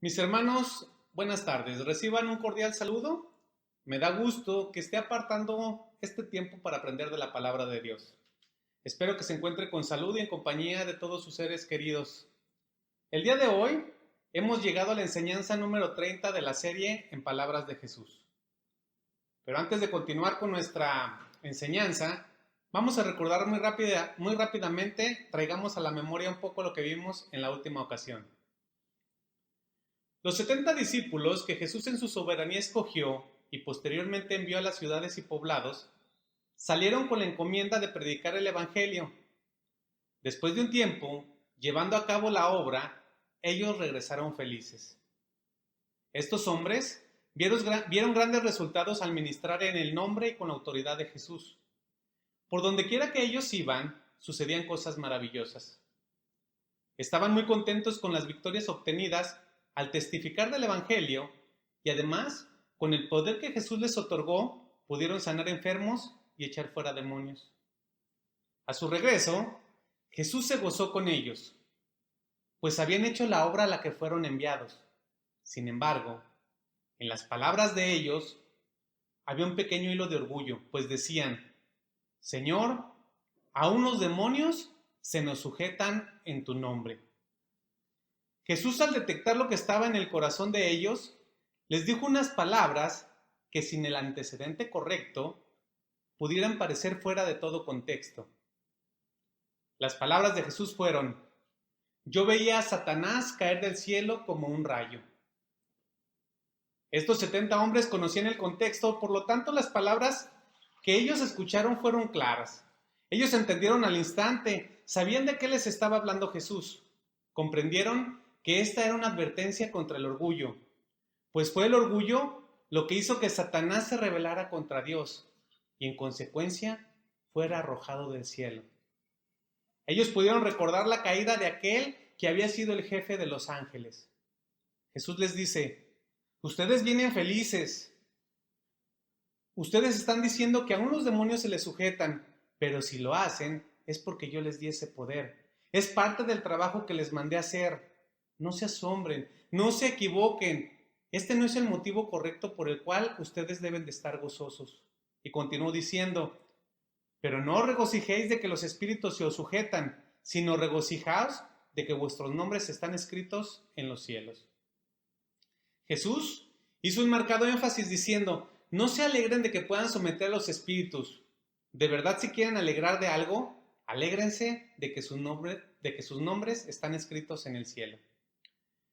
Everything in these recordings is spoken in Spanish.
Mis hermanos, buenas tardes. Reciban un cordial saludo. Me da gusto que esté apartando este tiempo para aprender de la palabra de Dios. Espero que se encuentre con salud y en compañía de todos sus seres queridos. El día de hoy hemos llegado a la enseñanza número 30 de la serie En Palabras de Jesús. Pero antes de continuar con nuestra enseñanza, vamos a recordar muy rápidamente, traigamos a la memoria un poco lo que vimos en la última ocasión. Los 70 discípulos que Jesús en su soberanía escogió y posteriormente envió a las ciudades y poblados, salieron con la encomienda de predicar el Evangelio. Después de un tiempo, llevando a cabo la obra, ellos regresaron felices. Estos hombres vieron grandes resultados al ministrar en el nombre y con la autoridad de Jesús. Por donde quiera que ellos iban, sucedían cosas maravillosas. Estaban muy contentos con las victorias obtenidas al testificar del Evangelio y además, con el poder que Jesús les otorgó, pudieron sanar enfermos y echar fuera demonios. A su regreso, Jesús se gozó con ellos, pues habían hecho la obra a la que fueron enviados. Sin embargo, en las palabras de ellos había un pequeño hilo de orgullo, pues decían: Señor, aún los demonios se nos sujetan en tu nombre. Jesús, al detectar lo que estaba en el corazón de ellos, les dijo unas palabras que sin el antecedente correcto pudieran parecer fuera de todo contexto. Las palabras de Jesús fueron: yo veía a Satanás caer del cielo como un rayo. Estos 70 hombres conocían el contexto, por lo tanto las palabras que ellos escucharon fueron claras. Ellos entendieron al instante, sabían de qué les estaba hablando Jesús. Comprendieron que esta era una advertencia contra el orgullo, pues fue el orgullo lo que hizo que Satanás se rebelara contra Dios y en consecuencia fuera arrojado del cielo. Ellos pudieron recordar la caída de aquel que había sido el jefe de los ángeles. Jesús les dice: ustedes vienen felices, ustedes están diciendo que aún los demonios se les sujetan, pero si lo hacen es porque yo les di ese poder. Es parte del trabajo que les mandé a hacer. No se asombren, no se equivoquen. Este no es el motivo correcto por el cual ustedes deben de estar gozosos. Y continuó diciendo: pero no os regocijéis de que los espíritus se os sujetan, sino regocijaos de que vuestros nombres están escritos en los cielos. Jesús hizo un marcado énfasis diciendo: no se alegren de que puedan someter a los espíritus. De verdad, si quieren alegrar de algo, alégrense de que sus nombres están escritos en el cielo.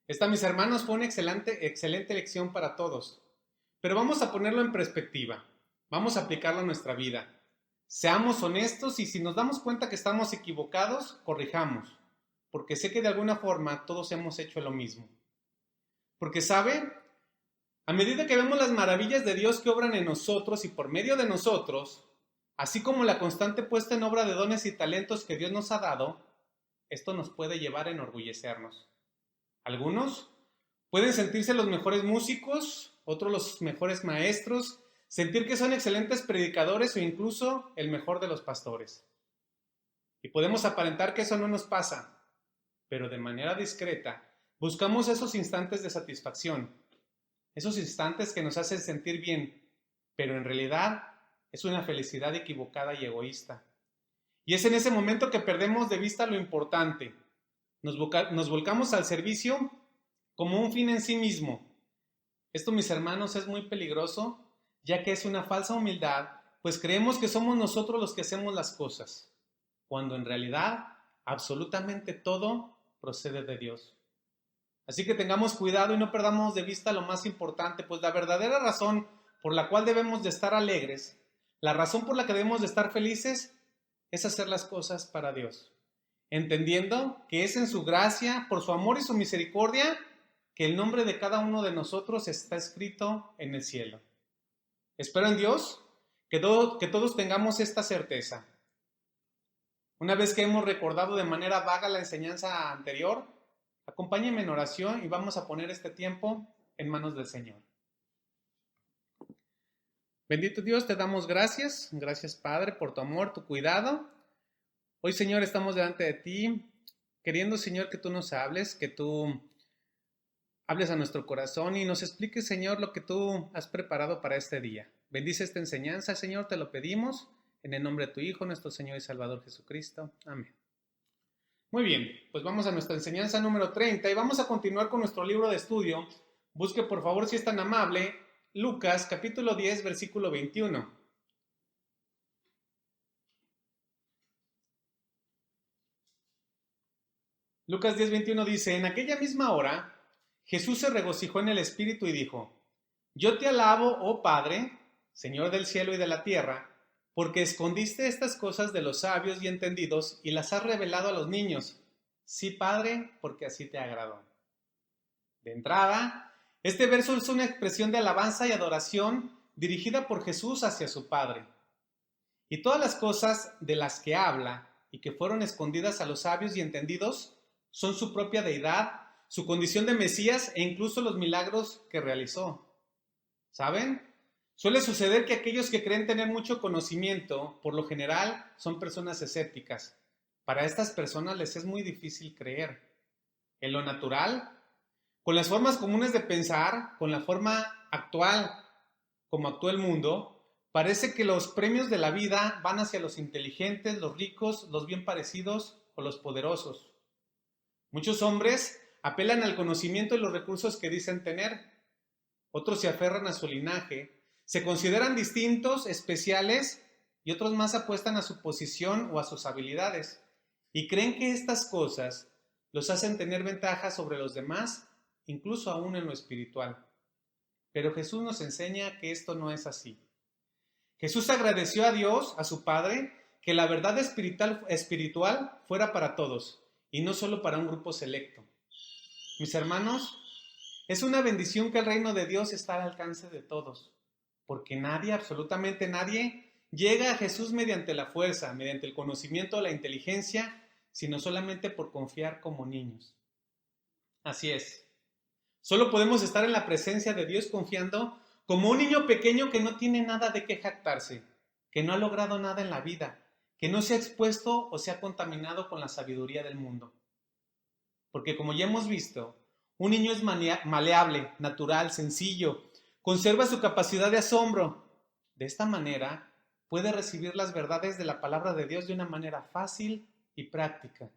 Esta, mis hermanos, fue una excelente lección para todos. Pero vamos a ponerlo en perspectiva. Vamos a aplicarlo a nuestra vida. Seamos honestos y si nos damos cuenta que estamos equivocados, corrijamos. Porque sé que de alguna forma todos hemos hecho lo mismo. Porque, ¿sabe? A medida que vemos las maravillas de Dios que obran en nosotros y por medio de nosotros, así como la constante puesta en obra de dones y talentos que Dios nos ha dado, esto nos puede llevar a enorgullecernos. Algunos pueden sentirse los mejores músicos, otros los mejores maestros, sentir que son excelentes predicadores o incluso el mejor de los pastores. Y podemos aparentar que eso no nos pasa, pero de manera discreta buscamos esos instantes de satisfacción, esos instantes que nos hacen sentir bien, pero en realidad es una felicidad equivocada y egoísta. Y es en ese momento que perdemos de vista lo importante. Nos volcamos al servicio como un fin en sí mismo. Esto, mis hermanos, es muy peligroso, ya que es una falsa humildad, pues creemos que somos nosotros los que hacemos las cosas, cuando en realidad absolutamente todo procede de Dios. Así que tengamos cuidado y no perdamos de vista lo más importante, pues la verdadera razón por la cual debemos de estar alegres, la razón por la que debemos de estar felices, es hacer las cosas para Dios, entendiendo que es en su gracia, por su amor y su misericordia, que el nombre de cada uno de nosotros está escrito en el cielo. Espero en Dios que todos tengamos esta certeza. Una vez que hemos recordado de manera vaga la enseñanza anterior, acompáñenme en oración y vamos a poner este tiempo en manos del Señor. Bendito Dios, te damos gracias. Gracias, Padre, por tu amor, tu cuidado. Hoy, Señor, estamos delante de ti, queriendo, Señor, que tú nos hables, que tú hables a nuestro corazón y nos expliques, Señor, lo que tú has preparado para este día. Bendice esta enseñanza, Señor, te lo pedimos, en el nombre de tu Hijo, nuestro Señor y Salvador Jesucristo. Amén. Muy bien, pues vamos a nuestra enseñanza número 30 y vamos a continuar con nuestro libro de estudio. Busque, por favor, si es tan amable, Lucas, capítulo 10, versículo 21. Lucas 10, 21 dice, en aquella misma hora, Jesús se regocijó en el Espíritu y dijo, yo te alabo, oh Padre, Señor del cielo y de la tierra, porque escondiste estas cosas de los sabios y entendidos y las has revelado a los niños. Sí, Padre, porque así te agradó. De entrada, este verso es una expresión de alabanza y adoración dirigida por Jesús hacia su Padre. Y todas las cosas de las que habla y que fueron escondidas a los sabios y entendidos son su propia deidad, su condición de Mesías e incluso los milagros que realizó. ¿Saben? Suele suceder que aquellos que creen tener mucho conocimiento, por lo general, son personas escépticas. Para estas personas les es muy difícil creer. En lo natural, con las formas comunes de pensar, con la forma actual, como actúa el mundo, parece que los premios de la vida van hacia los inteligentes, los ricos, los bien parecidos o los poderosos. Muchos hombres apelan al conocimiento y los recursos que dicen tener. Otros se aferran a su linaje, se consideran distintos, especiales, y otros más apuestan a su posición o a sus habilidades, y creen que estas cosas los hacen tener ventaja sobre los demás, incluso aún en lo espiritual. Pero Jesús nos enseña que esto no es así. Jesús agradeció a Dios, a su Padre, que la verdad espiritual fuera para todos, y no solo para un grupo selecto. Mis hermanos, es una bendición que el reino de Dios está al alcance de todos, porque nadie, absolutamente nadie, llega a Jesús mediante la fuerza, mediante el conocimiento o la inteligencia, sino solamente por confiar como niños. Así es. Solo podemos estar en la presencia de Dios confiando como un niño pequeño que no tiene nada de qué jactarse, que no ha logrado nada en la vida, que no se ha expuesto o se ha contaminado con la sabiduría del mundo. Porque como ya hemos visto, un niño es maleable, natural, sencillo, conserva su capacidad de asombro. De esta manera, puede recibir las verdades de la palabra de Dios de una manera fácil y práctica.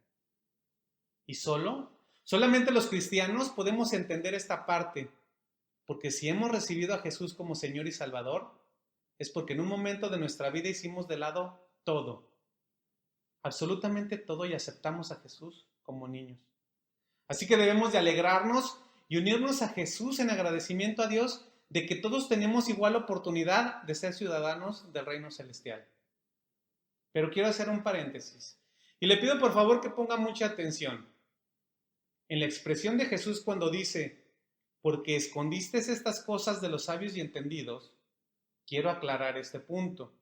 Y solamente los cristianos podemos entender esta parte, porque si hemos recibido a Jesús como Señor y Salvador, es porque en un momento de nuestra vida hicimos de lado todo, absolutamente todo, y aceptamos a Jesús como niños. Así que debemos de alegrarnos y unirnos a Jesús en agradecimiento a Dios de que todos tenemos igual oportunidad de ser ciudadanos del reino celestial. Pero quiero hacer un paréntesis y le pido por favor que ponga mucha atención en la expresión de Jesús cuando dice, porque escondiste estas cosas de los sabios y entendidos. Quiero aclarar este punto.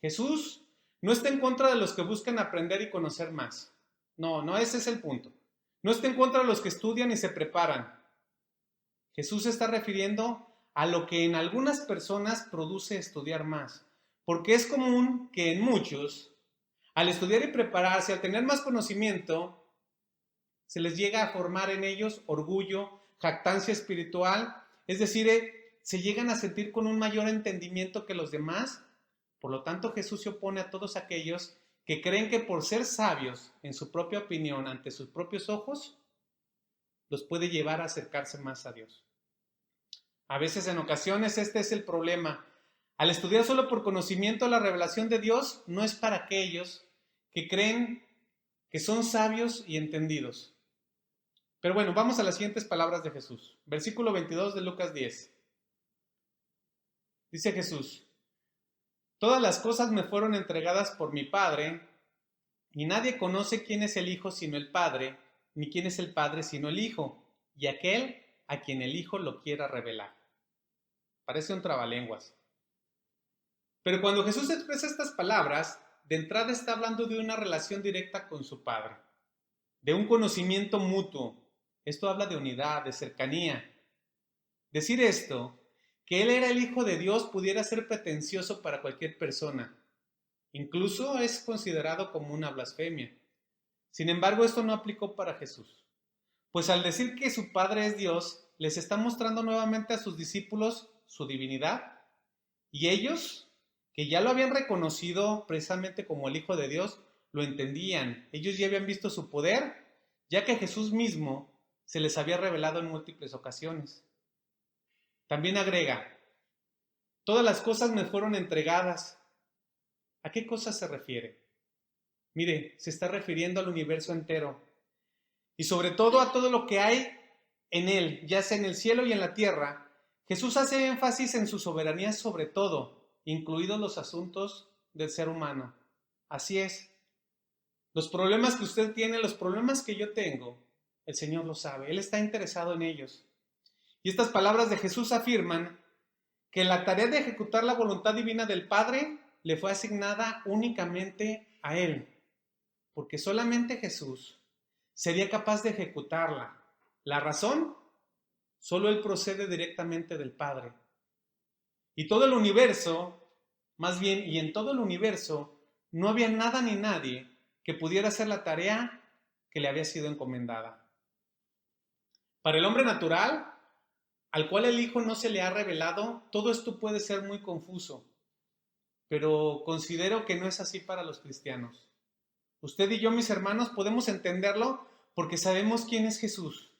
Jesús no está en contra de los que buscan aprender y conocer más. No, ese es el punto. No está en contra de los que estudian y se preparan. Jesús se está refiriendo a lo que en algunas personas produce estudiar más, porque es común que en muchos, al estudiar y prepararse, al tener más conocimiento, se les llega a formar en ellos orgullo, jactancia espiritual, es decir, se llegan a sentir con un mayor entendimiento que los demás. Por lo tanto, Jesús se opone a todos aquellos que creen que por ser sabios en su propia opinión ante sus propios ojos, los puede llevar a acercarse más a Dios. A veces, en ocasiones, este es el problema. Al estudiar solo por conocimiento la revelación de Dios, no es para aquellos que creen que son sabios y entendidos. Pero bueno, vamos a las siguientes palabras de Jesús. Versículo 22 de Lucas 10. Dice Jesús, todas las cosas me fueron entregadas por mi Padre, y nadie conoce quién es el Hijo sino el Padre, ni quién es el Padre sino el Hijo, y aquel a quien el Hijo lo quiera revelar. Parece un trabalenguas. Pero cuando Jesús expresa estas palabras, de entrada está hablando de una relación directa con su Padre, de un conocimiento mutuo. Esto habla de unidad, de cercanía. Decir esto, que Él era el Hijo de Dios, pudiera ser pretencioso para cualquier persona. Incluso es considerado como una blasfemia. Sin embargo, esto no aplicó para Jesús. Pues al decir que su Padre es Dios, les está mostrando nuevamente a sus discípulos su divinidad, y ellos, que ya lo habían reconocido precisamente como el Hijo de Dios, lo entendían. Ellos ya habían visto su poder, ya que Jesús mismo se les había revelado en múltiples ocasiones. También agrega, todas las cosas me fueron entregadas. ¿A qué cosas se refiere? Mire, se está refiriendo al universo entero y sobre todo a todo lo que hay en él, ya sea en el cielo y en la tierra. Jesús hace énfasis en su soberanía sobre todo, incluidos los asuntos del ser humano. Así es. Los problemas que usted tiene, los problemas que yo tengo, el Señor lo sabe. Él está interesado en ellos. Y estas palabras de Jesús afirman que la tarea de ejecutar la voluntad divina del Padre le fue asignada únicamente a Él, porque solamente Jesús sería capaz de ejecutarla. ¿La razón? Solo Él procede directamente del Padre. Y todo el universo, más bien, y en todo el universo, no había nada ni nadie que pudiera hacer la tarea que le había sido encomendada. Para el hombre natural, al cual el Hijo no se le ha revelado, todo esto puede ser muy confuso, pero considero que no es así para los cristianos. Usted y yo, mis hermanos, podemos entenderlo porque sabemos quién es Jesús,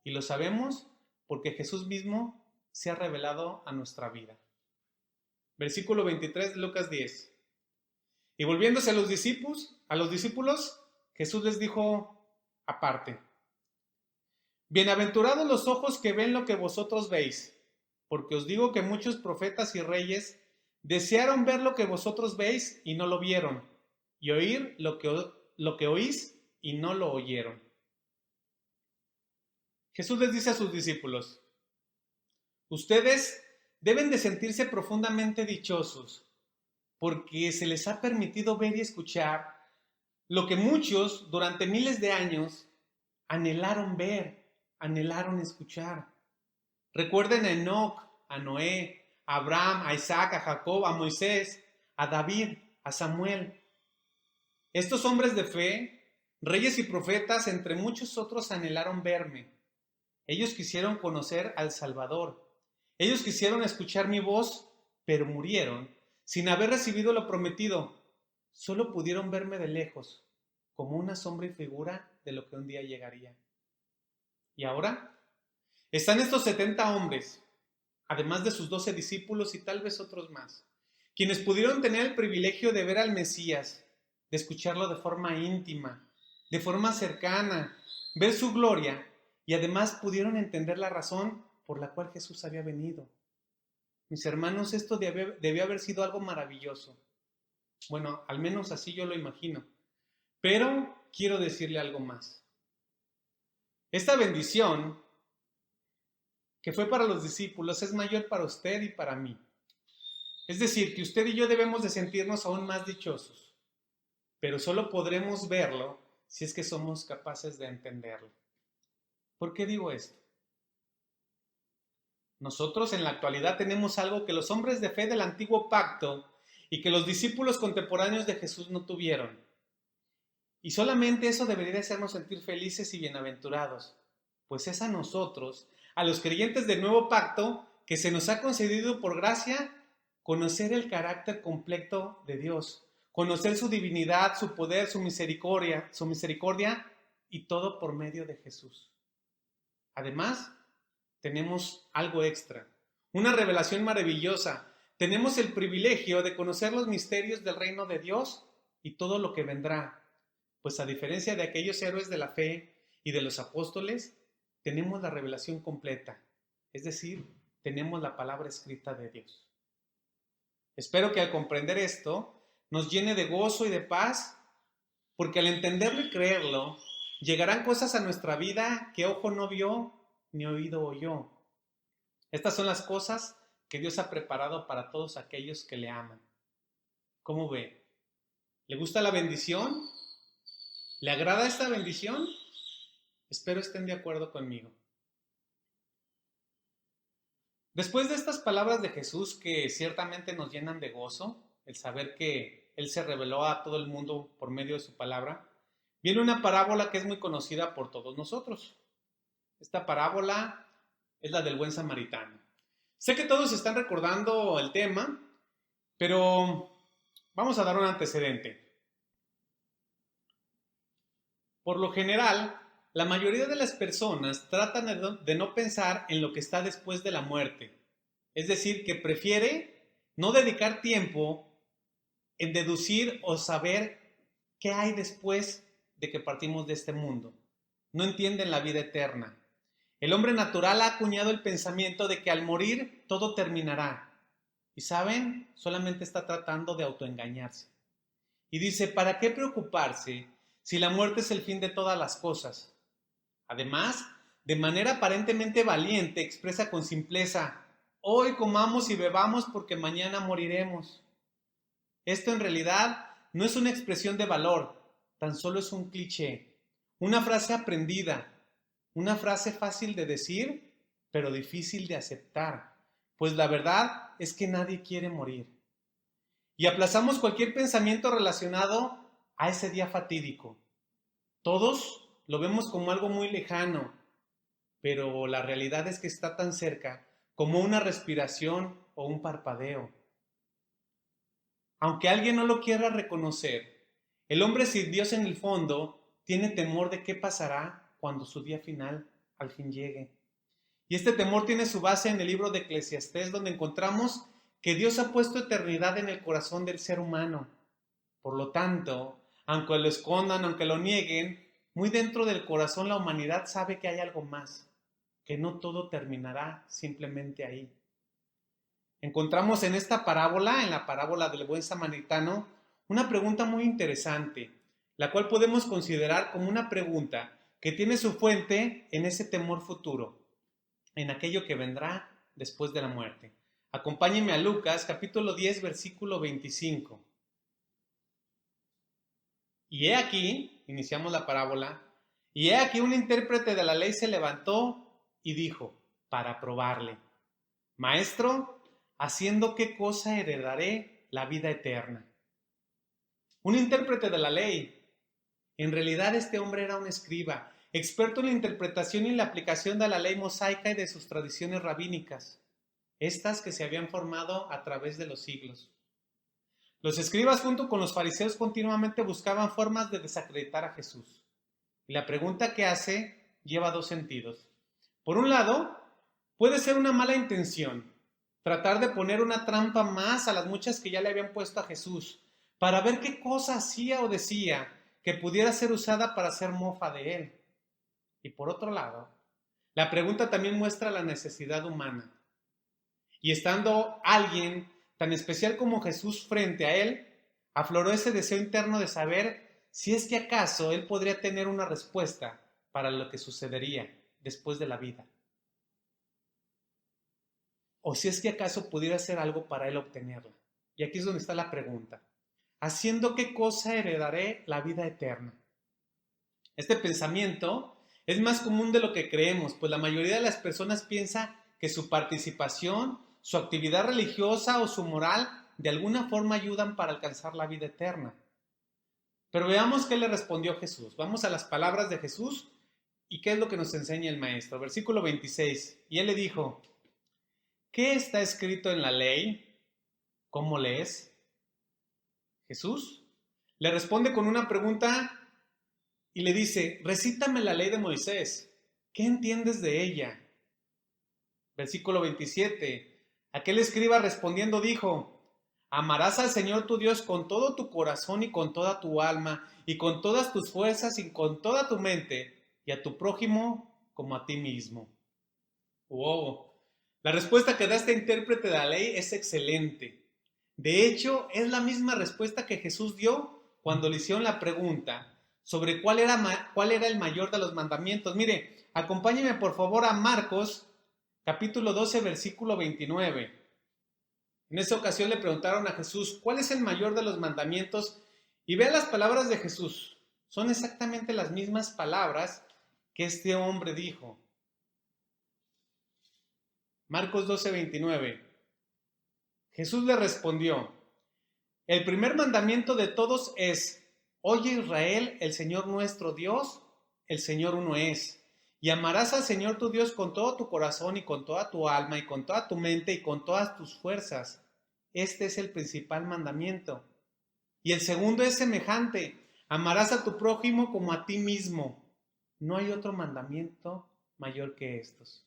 y lo sabemos porque Jesús mismo se ha revelado a nuestra vida. Versículo 23 de Lucas 10. Y volviéndose a los discípulos, Jesús les dijo aparte: bienaventurados los ojos que ven lo que vosotros veis, porque os digo que muchos profetas y reyes desearon ver lo que vosotros veis y no lo vieron, y oír lo que oís y no lo oyeron. Jesús les dice a sus discípulos: ustedes deben de sentirse profundamente dichosos, porque se les ha permitido ver y escuchar lo que muchos durante miles de años anhelaron ver, anhelaron escuchar. Recuerden a Enoc, a Noé, a Abraham, a Isaac, a Jacob, a Moisés, a David, a Samuel. Estos hombres de fe, reyes y profetas, entre muchos otros, anhelaron verme. Ellos quisieron conocer al Salvador. Ellos quisieron escuchar mi voz, pero murieron sin haber recibido lo prometido. Solo pudieron verme de lejos, como una sombra y figura de lo que un día llegaría. ¿Y ahora? Están estos 70 hombres, además de sus 12 discípulos y tal vez otros más, quienes pudieron tener el privilegio de ver al Mesías, de escucharlo de forma íntima, de forma cercana, ver su gloria, y además pudieron entender la razón por la cual Jesús había venido. Mis hermanos, esto debió haber sido algo maravilloso. Bueno, al menos así yo lo imagino. Pero quiero decirle algo más. Esta bendición que fue para los discípulos es mayor para usted y para mí. Es decir, que usted y yo debemos de sentirnos aún más dichosos, pero solo podremos verlo si es que somos capaces de entenderlo. ¿Por qué digo esto? Nosotros en la actualidad tenemos algo que los hombres de fe del antiguo pacto y que los discípulos contemporáneos de Jesús no tuvieron. Y solamente eso debería hacernos sentir felices y bienaventurados, pues es a nosotros, a los creyentes del nuevo pacto, que se nos ha concedido por gracia conocer el carácter completo de Dios, conocer su divinidad, su poder, su misericordia y todo por medio de Jesús. Además, tenemos algo extra, una revelación maravillosa. Tenemos el privilegio de conocer los misterios del reino de Dios y todo lo que vendrá. Pues a diferencia de aquellos héroes de la fe y de los apóstoles, tenemos la revelación completa, es decir, tenemos la palabra escrita de Dios. Espero que al comprender esto nos llene de gozo y de paz, porque al entenderlo y creerlo, llegarán cosas a nuestra vida que ojo no vio ni oído oyó. Estas son las cosas que Dios ha preparado para todos aquellos que le aman. ¿Cómo ve? ¿Le gusta la bendición? ¿Le agrada esta bendición? Espero estén de acuerdo conmigo. Después de estas palabras de Jesús que ciertamente nos llenan de gozo, el saber que Él se reveló a todo el mundo por medio de su palabra, viene una parábola que es muy conocida por todos nosotros. Esta parábola es la del buen samaritano. Sé que todos están recordando el tema, pero vamos a dar un antecedente. Por lo general, la mayoría de las personas tratan de no pensar en lo que está después de la muerte. Es decir, que prefiere no dedicar tiempo en deducir o saber qué hay después de que partimos de este mundo. No entienden la vida eterna. El hombre natural ha acuñado el pensamiento de que al morir todo terminará. Y saben, solamente está tratando de autoengañarse. Y dice, ¿para qué preocuparse si la muerte es el fin de todas las cosas? Además, de manera aparentemente valiente, expresa con simpleza, hoy comamos y bebamos porque mañana moriremos. Esto en realidad no es una expresión de valor, tan solo es un cliché, una frase aprendida, una frase fácil de decir, pero difícil de aceptar, pues la verdad es que nadie quiere morir. Y aplazamos cualquier pensamiento relacionado a ese día fatídico. Todos lo vemos como algo muy lejano, pero la realidad es que está tan cerca como una respiración o un parpadeo. Aunque alguien no lo quiera reconocer, el hombre sin Dios en el fondo tiene temor de qué pasará cuando su día final al fin llegue. Y este temor tiene su base en el libro de Eclesiastés, donde encontramos que Dios ha puesto eternidad en el corazón del ser humano. Por lo tanto, aunque lo escondan, aunque lo nieguen, muy dentro del corazón la humanidad sabe que hay algo más, que no todo terminará simplemente ahí. Encontramos en esta parábola, en la parábola del buen samaritano, una pregunta muy interesante, la cual podemos considerar como una pregunta que tiene su fuente en ese temor futuro, en aquello que vendrá después de la muerte. Acompáñenme a Lucas, capítulo 10, versículo 25. Y he aquí, iniciamos la parábola, y he aquí un intérprete de la ley se levantó y dijo, para probarle, Maestro, ¿haciendo qué cosa heredaré la vida eterna? Un intérprete de la ley. En realidad este hombre era un escriba, experto en la interpretación y la aplicación de la ley mosaica y de sus tradiciones rabínicas, estas que se habían formado a través de los siglos. Los escribas junto con los fariseos continuamente buscaban formas de desacreditar a Jesús. Y la pregunta que hace lleva dos sentidos. Por un lado, puede ser una mala intención, tratar de poner una trampa más a las muchas que ya le habían puesto a Jesús, para ver qué cosa hacía o decía que pudiera ser usada para hacer mofa de él. Y por otro lado, la pregunta también muestra la necesidad humana. Y estando alguien tan especial como Jesús frente a él, afloró ese deseo interno de saber si es que acaso él podría tener una respuesta para lo que sucedería después de la vida. O si es que acaso pudiera hacer algo para él obtenerla. Y aquí es donde está la pregunta. ¿Haciendo qué cosa heredaré la vida eterna? Este pensamiento es más común de lo que creemos, pues la mayoría de las personas piensa que su participación, su actividad religiosa o su moral de alguna forma ayudan para alcanzar la vida eterna. Pero veamos qué le respondió Jesús. Vamos a las palabras de Jesús y qué es lo que nos enseña el maestro. Versículo 26. Y él le dijo, ¿qué está escrito en la ley? ¿Cómo lees? Jesús le responde con una pregunta y le dice, recítame la ley de Moisés. ¿Qué entiendes de ella? Versículo 27. Aquel escriba respondiendo dijo, amarás al Señor tu Dios con todo tu corazón y con toda tu alma y con todas tus fuerzas y con toda tu mente y a tu prójimo como a ti mismo. Wow. La respuesta que da este intérprete de la ley es excelente. De hecho, es la misma respuesta que Jesús dio cuando le hicieron la pregunta sobre cuál era el mayor de los mandamientos. Mire, acompáñeme por favor a Marcos, capítulo 12, versículo 29. En esa ocasión le preguntaron a Jesús, ¿cuál es el mayor de los mandamientos? Y vea las palabras de Jesús. Son exactamente las mismas palabras que este hombre dijo. Marcos 12, 29. Jesús le respondió, el primer mandamiento de todos es, Oye Israel, el Señor nuestro Dios, el Señor uno es. Y amarás al Señor tu Dios con todo tu corazón y con toda tu alma y con toda tu mente y con todas tus fuerzas. Este es el principal mandamiento. Y el segundo es semejante. Amarás a tu prójimo como a ti mismo. No hay otro mandamiento mayor que estos.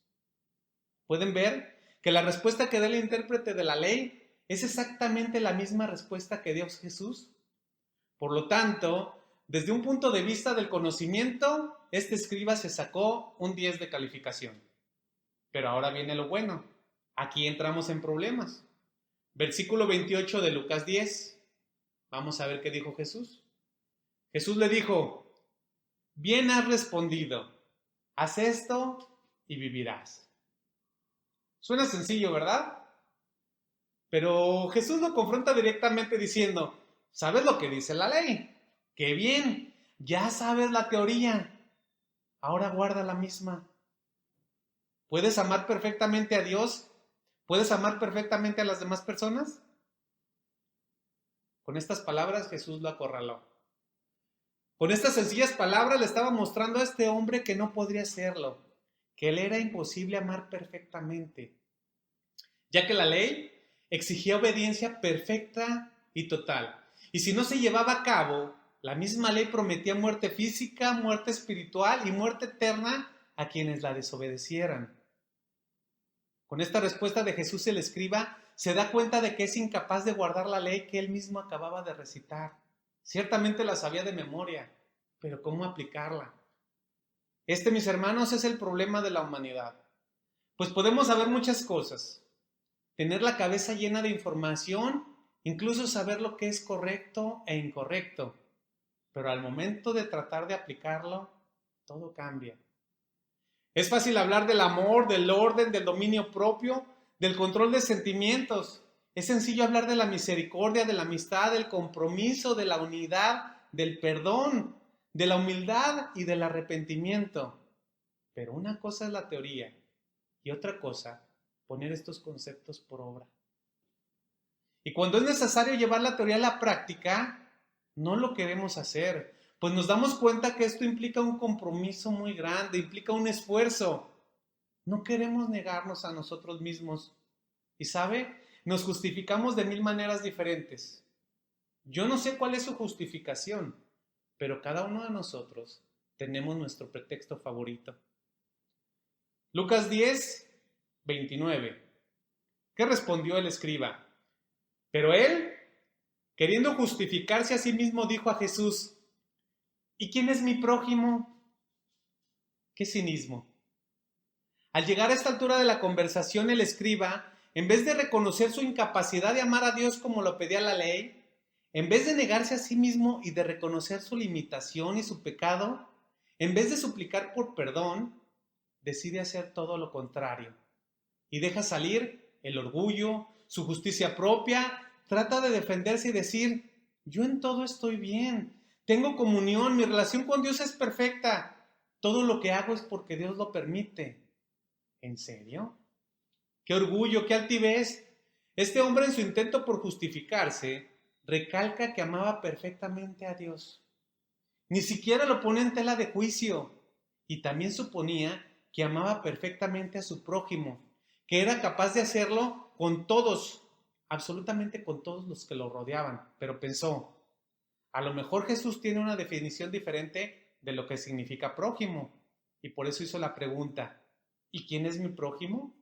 ¿Pueden ver que la respuesta que da el intérprete de la ley es exactamente la misma respuesta que dio Jesús? Por lo tanto, desde un punto de vista del conocimiento, este escriba se sacó un 10 de calificación. Pero ahora viene lo bueno. Aquí entramos en problemas. Versículo 28 de Lucas 10. Vamos a ver qué dijo Jesús. Jesús le dijo, bien has respondido, haz esto y vivirás. Suena sencillo, ¿verdad? Pero Jesús lo confronta directamente diciendo, ¿sabes lo que dice la ley? ¡Qué bien! Ya sabes la teoría. Ahora guarda la misma. ¿Puedes amar perfectamente a Dios? ¿Puedes amar perfectamente a las demás personas? Con estas palabras Jesús lo acorraló. Con estas sencillas palabras le estaba mostrando a este hombre que no podría hacerlo, que le era imposible amar perfectamente, ya que la ley exigía obediencia perfecta y total. Y si no se llevaba a cabo, la misma ley prometía muerte física, muerte espiritual y muerte eterna a quienes la desobedecieran. Con esta respuesta de Jesús el escriba se da cuenta de que es incapaz de guardar la ley que él mismo acababa de recitar. Ciertamente la sabía de memoria, pero ¿cómo aplicarla? Este, mis hermanos, es el problema de la humanidad. Pues podemos saber muchas cosas, tener la cabeza llena de información, incluso saber lo que es correcto e incorrecto, pero al momento de tratar de aplicarlo, todo cambia. Es fácil hablar del amor, del orden, del dominio propio, del control de sentimientos. Es sencillo hablar de la misericordia, de la amistad, del compromiso, de la unidad, del perdón, de la humildad y del arrepentimiento. Pero una cosa es la teoría y otra cosa, poner estos conceptos por obra. Y cuando es necesario llevar la teoría a la práctica, no lo queremos hacer, pues nos damos cuenta que esto implica un compromiso muy grande, implica un esfuerzo. No queremos negarnos a nosotros mismos. Y ¿sabe? Nos justificamos de 1000 maneras diferentes. Yo no sé cuál es su justificación, pero cada uno de nosotros tenemos nuestro pretexto favorito. Lucas 10, 29. ¿Qué respondió el escriba? Pero él, queriendo justificarse a sí mismo, dijo a Jesús, ¿y quién es mi prójimo? ¡Qué cinismo! Al llegar a esta altura de la conversación, el escriba, en vez de reconocer su incapacidad de amar a Dios como lo pedía la ley, en vez de negarse a sí mismo y de reconocer su limitación y su pecado, en vez de suplicar por perdón, decide hacer todo lo contrario y deja salir el orgullo, su justicia propia, trata de defenderse y decir, yo en todo estoy bien, tengo comunión, mi relación con Dios es perfecta, todo lo que hago es porque Dios lo permite. ¿En serio? ¡Qué orgullo, qué altivez! Este hombre en su intento por justificarse recalca que amaba perfectamente a Dios. Ni siquiera lo pone en tela de juicio y también suponía que amaba perfectamente a su prójimo, que era capaz de hacerlo con todos, absolutamente con todos los que lo rodeaban. Pero pensó, a lo mejor Jesús tiene una definición diferente de lo que significa prójimo y por eso hizo la pregunta, ¿y quién es mi prójimo?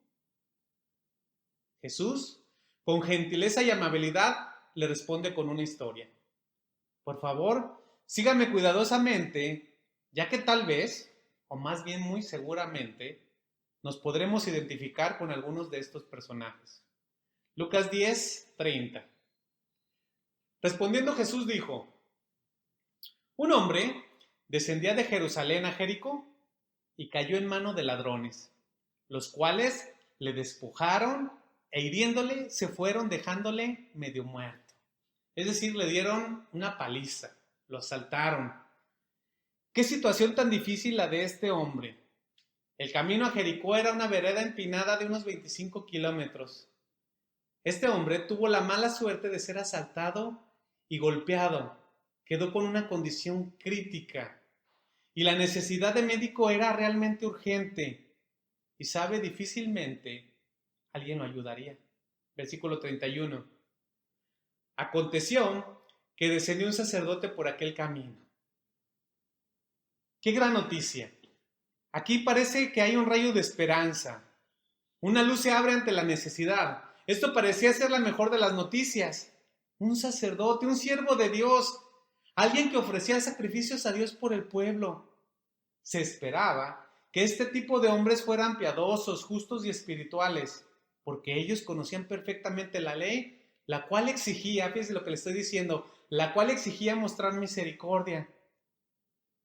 Jesús, con gentileza y amabilidad, le responde con una historia. Por favor, sígame cuidadosamente, ya que tal vez, o más bien muy seguramente, nos podremos identificar con algunos de estos personajes. Lucas 10, 30. Respondiendo Jesús dijo, un hombre descendía de Jerusalén a Jericó y cayó en mano de ladrones, los cuales le despojaron e hiriéndole se fueron dejándole medio muerto. Es decir, le dieron una paliza, lo asaltaron. ¿Qué situación tan difícil la de este hombre? El camino a Jericó era una vereda empinada de unos 25 kilómetros. Este hombre tuvo la mala suerte de ser asaltado y golpeado. quedó con una condición crítica y la necesidad de médico era realmente urgente. Y sabe, difícilmente alguien lo ayudaría. Versículo 31. Aconteció que descendió un sacerdote por aquel camino. ¡Qué gran noticia! Aquí parece que hay un rayo de esperanza. Una luz se abre ante la necesidad. Esto parecía ser la mejor de las noticias. Un sacerdote, un siervo de Dios, alguien que ofrecía sacrificios a Dios por el pueblo. Se esperaba que este tipo de hombres fueran piadosos, justos y espirituales, porque ellos conocían perfectamente la ley, la cual exigía, fíjense lo que le estoy diciendo, la cual exigía mostrar misericordia.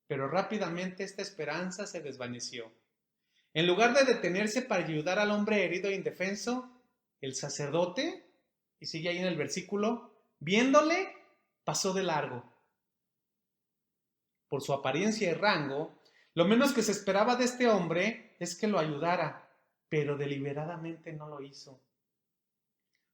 Pero rápidamente esta esperanza se desvaneció. En lugar de detenerse para ayudar al hombre herido e indefenso, el sacerdote, y sigue ahí en el versículo, viéndole, pasó de largo. Por su apariencia y rango, lo menos que se esperaba de este hombre es que lo ayudara, pero deliberadamente no lo hizo.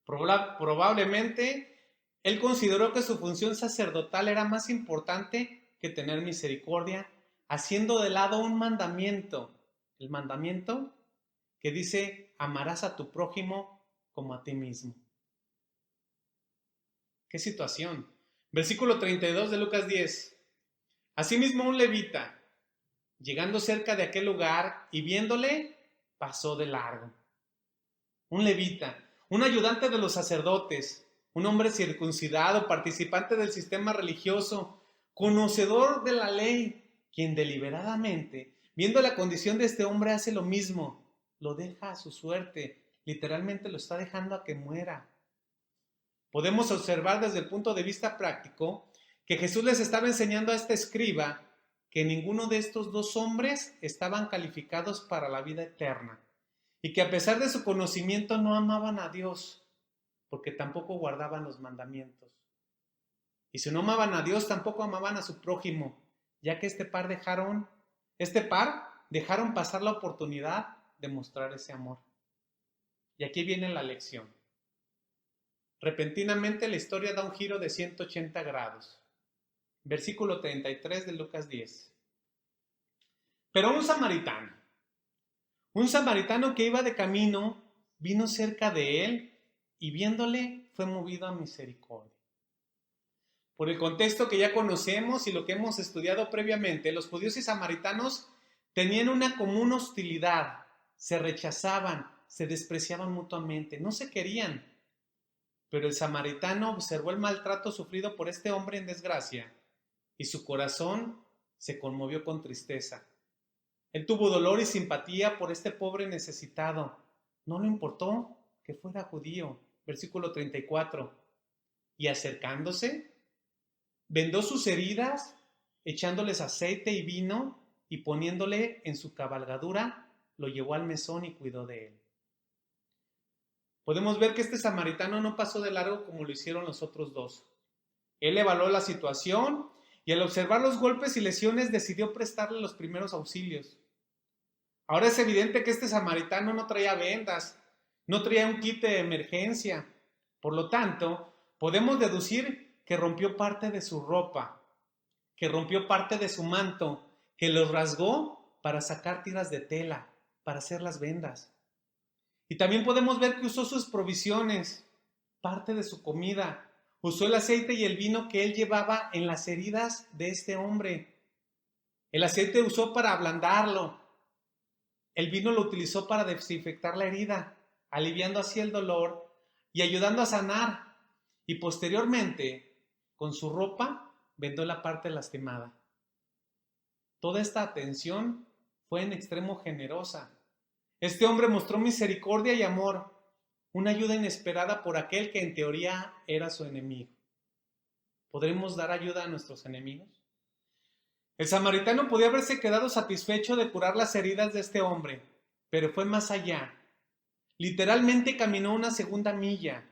Probablemente él consideró que su función sacerdotal era más importante que tener misericordia, haciendo de lado un mandamiento, el mandamiento que dice, amarás a tu prójimo como a ti mismo. ¿Qué situación? Versículo 32 de Lucas 10. Asimismo un levita, llegando cerca de aquel lugar y viéndole, pasó de largo. Un levita, un ayudante de los sacerdotes, un hombre circuncidado, participante del sistema religioso, conocedor de la ley, quien deliberadamente, viendo la condición de este hombre, hace lo mismo, lo deja a su suerte, literalmente lo está dejando a que muera. Podemos observar desde el punto de vista práctico que Jesús les estaba enseñando a este escriba que ninguno de estos dos hombres estaban calificados para la vida eterna y que a pesar de su conocimiento no amaban a Dios porque tampoco guardaban los mandamientos. Y si no amaban a Dios, tampoco amaban a su prójimo, ya que este par dejaron pasar la oportunidad de mostrar ese amor. Y aquí viene la lección. Repentinamente la historia da un giro de 180 grados. Versículo 33 de Lucas 10. Pero un samaritano que iba de camino, vino cerca de él y viéndole fue movido a misericordia. Por el contexto que ya conocemos y lo que hemos estudiado previamente, los judíos y samaritanos tenían una común hostilidad, se rechazaban, se despreciaban mutuamente, no se querían. Pero el samaritano observó el maltrato sufrido por este hombre en desgracia y su corazón se conmovió con tristeza. Él tuvo dolor y simpatía por este pobre necesitado. No le importó que fuera judío. Versículo 34. Y acercándose, vendó sus heridas, echándoles aceite y vino, y poniéndole en su cabalgadura, lo llevó al mesón y cuidó de él. Podemos ver que este samaritano no pasó de largo como lo hicieron los otros dos. Él evaluó la situación y al observar los golpes y lesiones decidió prestarle los primeros auxilios. Ahora es evidente que este samaritano no traía vendas, no traía un kit de emergencia. Por lo tanto, podemos deducir que rompió parte de su ropa, que rompió parte de su manto, que los rasgó para sacar tiras de tela, para hacer las vendas. Y también podemos ver que usó sus provisiones, parte de su comida, usó el aceite y el vino que él llevaba en las heridas de este hombre. El aceite usó para ablandarlo, el vino lo utilizó para desinfectar la herida, aliviando así el dolor y ayudando a sanar. Y posteriormente, con su ropa, vendó la parte lastimada. Toda esta atención fue en extremo generosa. Este hombre mostró misericordia y amor, una ayuda inesperada por aquel que en teoría era su enemigo. ¿Podremos dar ayuda a nuestros enemigos? El samaritano podía haberse quedado satisfecho de curar las heridas de este hombre, pero fue más allá. Literalmente caminó una segunda milla,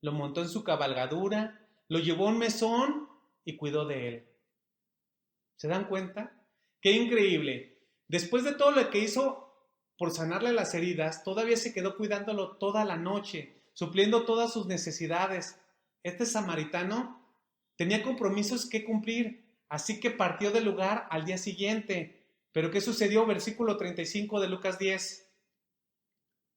lo montó en su cabalgadura, lo llevó a un mesón y cuidó de él. ¿Se dan cuenta? ¡Qué increíble! Después de todo lo que hizo por sanarle las heridas, todavía se quedó cuidándolo toda la noche, supliendo todas sus necesidades. Este samaritano Tenía compromisos que cumplir, así que partió del lugar al día siguiente. Pero ¿qué sucedió? Versículo 35 de Lucas 10.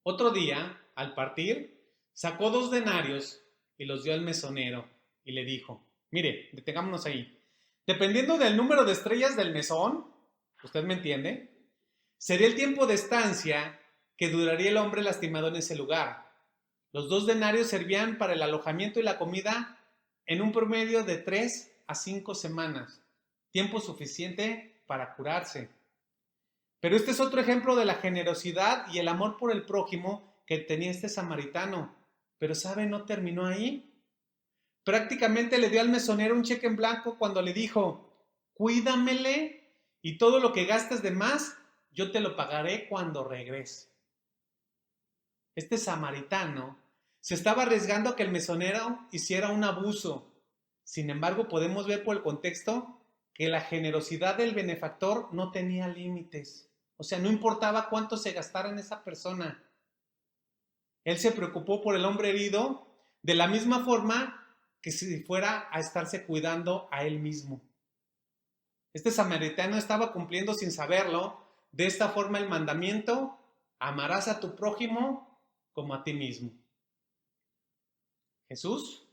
Otro día, al partir, sacó 2 denarios y los dio al mesonero y le dijo, mire, detengámonos ahí. Dependiendo del número de estrellas del mesón, ¿usted me entiende? Sería el tiempo de estancia que duraría el hombre lastimado en ese lugar. Los 2 denarios servían para el alojamiento y la comida en un promedio de 3 a 5 semanas, tiempo suficiente para curarse. Pero este es otro ejemplo de la generosidad y el amor por el prójimo que tenía este samaritano. Pero ¿sabe? No terminó ahí. Prácticamente le dio al mesonero un cheque en blanco cuando le dijo, cuídamele y todo lo que gastes de más, yo te lo pagaré cuando regrese. Este samaritano se estaba arriesgando a que el mesonero hiciera un abuso. Sin embargo, podemos ver por el contexto que la generosidad del benefactor no tenía límites. O sea, no importaba cuánto se gastara en esa persona. Él se preocupó por el hombre herido de la misma forma que si fuera a estarse cuidando a él mismo. Este samaritano estaba cumpliendo sin saberlo de esta forma el mandamiento: amarás a tu prójimo como a ti mismo. Jesús,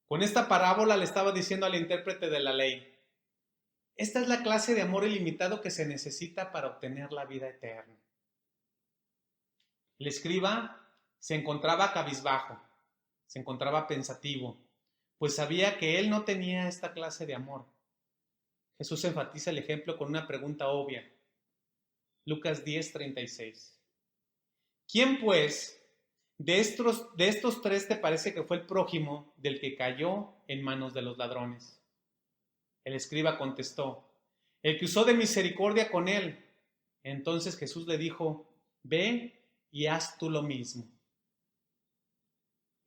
con esta parábola le estaba diciendo al intérprete de la ley, esta es la clase de amor ilimitado que se necesita para obtener la vida eterna. El escriba se encontraba cabizbajo, se encontraba pensativo, pues sabía que él no tenía esta clase de amor. Jesús enfatiza el ejemplo con una pregunta obvia. Lucas 10:36. ¿Quién pues de estos 3 te parece que fue el prójimo del que cayó en manos de los ladrones? El escriba contestó, el que usó de misericordia con él. Entonces Jesús le dijo, ve y haz tú lo mismo.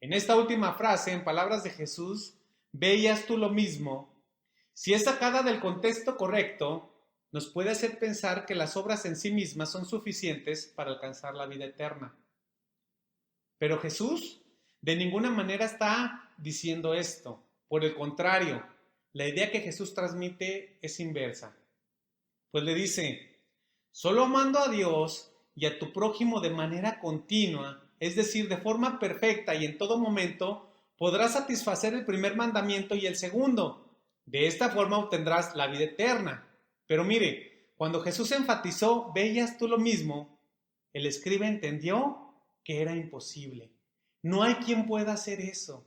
En esta última frase, en palabras de Jesús, ve y haz tú lo mismo, si es sacada del contexto correcto, nos puede hacer pensar que las obras en sí mismas son suficientes para alcanzar la vida eterna. Pero Jesús de ninguna manera está diciendo esto. Por el contrario, la idea que Jesús transmite es inversa. Pues le dice, solo amando a Dios y a tu prójimo de manera continua, es decir, de forma perfecta y en todo momento, podrás satisfacer el primer mandamiento y el segundo. De esta forma obtendrás la vida eterna. Pero mire, cuando Jesús enfatizó, veías tú lo mismo, el escriba entendió que era imposible. No hay quien pueda hacer eso.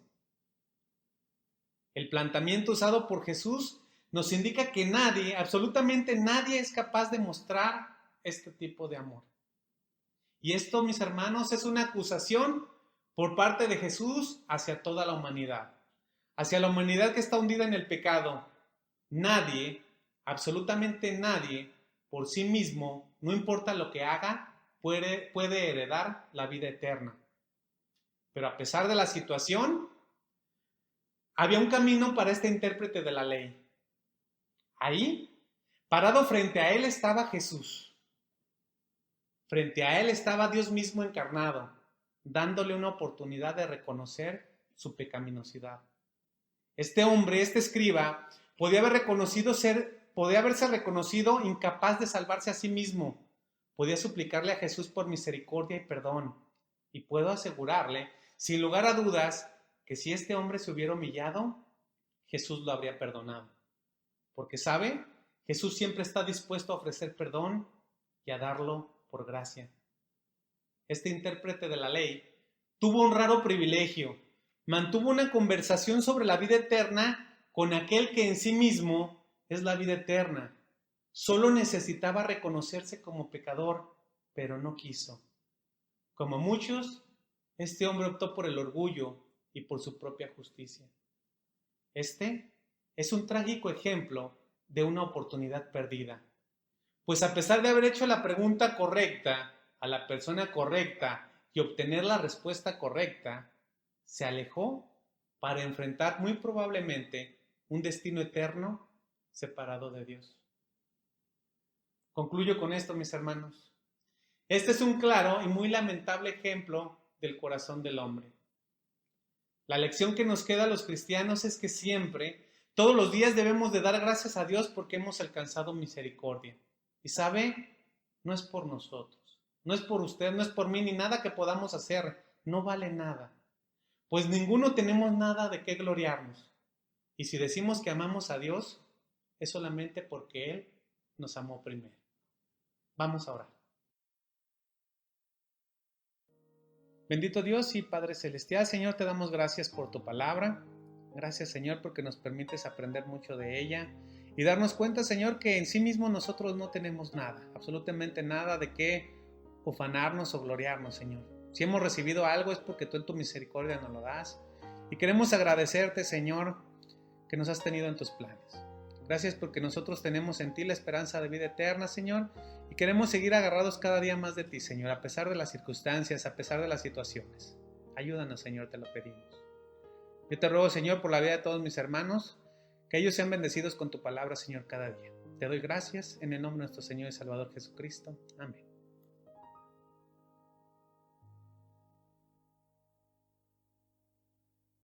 El planteamiento usado por Jesús nos indica que nadie, absolutamente nadie, es capaz de mostrar este tipo de amor. Y esto, mis hermanos, es una acusación por parte de Jesús hacia toda la humanidad. Hacia la humanidad que está hundida en el pecado. Nadie, absolutamente nadie, por sí mismo, no importa lo que haga, puede heredar la vida eterna. Pero a pesar de la situación, había un camino para este intérprete de la ley. Ahí, parado frente a él, estaba Jesús. Frente a él estaba Dios mismo encarnado, dándole una oportunidad de reconocer su pecaminosidad. Este hombre, este escriba, podía haberse reconocido incapaz de salvarse a sí mismo. Podía suplicarle a Jesús por misericordia y perdón. Y puedo asegurarle, sin lugar a dudas, que si este hombre se hubiera humillado, Jesús lo habría perdonado. Porque, ¿sabe? Jesús siempre está dispuesto a ofrecer perdón y a darlo por gracia. Este intérprete de la ley tuvo un raro privilegio. Mantuvo una conversación sobre la vida eterna con aquel que en sí mismo es la vida eterna. Solo necesitaba reconocerse como pecador, pero no quiso. Como muchos, este hombre optó por el orgullo y por su propia justicia. Este es un trágico ejemplo de una oportunidad perdida. Pues a pesar de haber hecho la pregunta correcta a la persona correcta y obtener la respuesta correcta, se alejó para enfrentar muy probablemente un destino eterno separado de Dios. Concluyo con esto, mis hermanos. Este es un claro y muy lamentable ejemplo del corazón del hombre. La lección que nos queda a los cristianos es que siempre, todos los días debemos de dar gracias a Dios porque hemos alcanzado misericordia. Y sabe, no es por nosotros, no es por usted, no es por mí, ni nada que podamos hacer, no vale nada. Pues ninguno tenemos nada de qué gloriarnos. Y si decimos que amamos a Dios, es solamente porque Él nos amó primero. Vamos a orar. Bendito Dios y Padre Celestial, Señor, te damos gracias por tu palabra. Gracias, Señor, porque nos permites aprender mucho de ella y darnos cuenta, Señor, que en sí mismo nosotros no tenemos nada, absolutamente nada de qué ufanarnos o gloriarnos, Señor. Si hemos recibido algo es porque tú en tu misericordia nos lo das. Y queremos agradecerte, Señor, que nos has tenido en tus planes. Gracias porque nosotros tenemos en ti la esperanza de vida eterna, Señor, y queremos seguir agarrados cada día más de ti, Señor, a pesar de las circunstancias, a pesar de las situaciones. Ayúdanos, Señor, te lo pedimos. Yo te ruego, Señor, por la vida de todos mis hermanos, que ellos sean bendecidos con tu palabra, Señor, cada día. Te doy gracias en el nombre de nuestro Señor y Salvador Jesucristo. Amén.